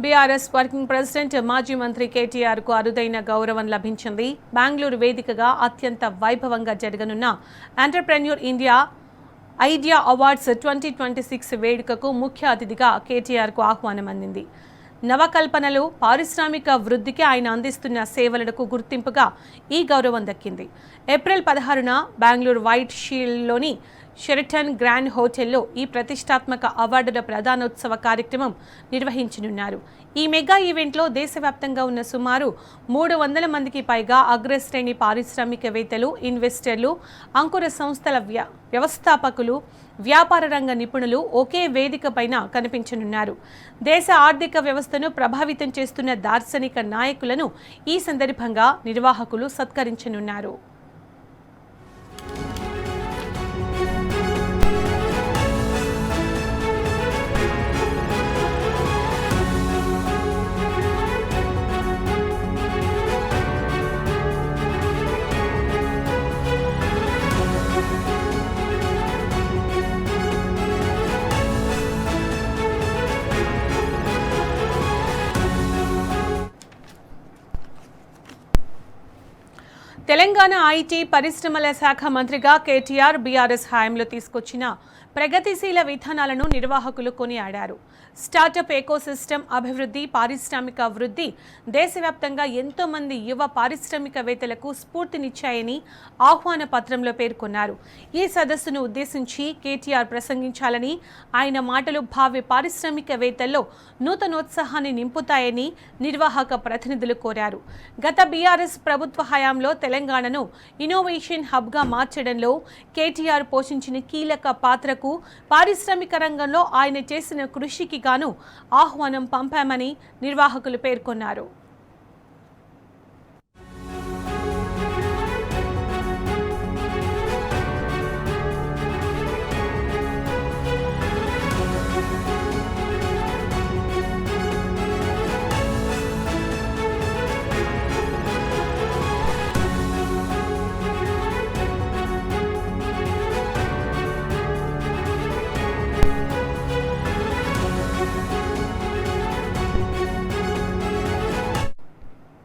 BRS working president మాజీ మంత్రి కేటీఆర్ కు అరుదైన గౌరవం లభించింది. బెంగళూరు వేదికగా అత్యంత వైభవంగా జరగనున్న ఎంటర్‌ప్రెన్యూర్ ఇండియా ఐడియా అవార్డ్స్ 2026 వేడుకకు ముఖ్య అతిథిగా కేటీఆర్ కు ఆహ్వానం అందింది. నవకల్పనలు, పారిశ్రామిక వృద్ధికి ఆయన అందిస్తున్న సేవలకు గుర్తింపుగా ఈ గౌరవం దక్కింది. ఏప్రిల్ 16న బెంగళూరు వైట్ షీల్డ్లోని షెరటన్ గ్రాండ్ హోటల్లో ఈ ప్రతిష్టాత్మక అవార్డుల ప్రదానోత్సవ కార్యక్రమం నిర్వహించనున్నారు. ఈ మెగా ఈవెంట్లో దేశవ్యాప్తంగా ఉన్న సుమారు 300 మందికి పైగా అగ్రశ్రేణి పారిశ్రామికవేత్తలు, ఇన్వెస్టర్లు, అంకుర సంస్థల వ్యవస్థాపకులు, వ్యాపార రంగ నిపుణులు ఒకే వేదిక పైన కనిపించనున్నారు. దేశ ఆర్థిక వ్యవస్థను ప్రభావితం చేస్తున్న దార్శనిక నాయకులను ఈ సందర్భంగా నిర్వాహకులు సత్కరించనున్నారు. తెలంగాణ ఐటీ పరిశ్రమల శాఖ మంత్రిగా కేటీఆర్ బీఆర్ఎస్ హయాంలో తీసుకొచ్చిన ప్రగతిశీల విధానాలను నిర్వాహకులు కొనియాడారు. స్టార్టప్ ఎకోసిస్టమ్ అభివృద్ధి, పారిశ్రామిక వృద్ధి దేశవ్యాప్తంగా ఎంతో మంది యువ పారిశ్రామికవేత్తలకు స్ఫూర్తినిచ్చాయని ఆహ్వాన పత్రంలో పేర్కొన్నారు. ఈ సదస్సును ఉద్దేశించి కేటీఆర్ ప్రసంగించాలని, ఆయన మాటలు భావి పారిశ్రామికవేత్తల్లో నూతనోత్సాహాన్ని నింపుతాయని నిర్వాహక ప్రతినిధులు కోరారు. గత బీఆర్ఎస్ ప్రభుత్వ హయాంలో తెలంగాణను ఇన్నోవేషన్ హబ్గా మార్చడంలో కేటీఆర్ పోషించిన కీలక పాత్రకు, పారిశ్రామిక రంగంలో ఆయన చేసిన కృషికి గాను ఆహ్వానం పంపామని నిర్వాహకులు పేర్కొన్నారు.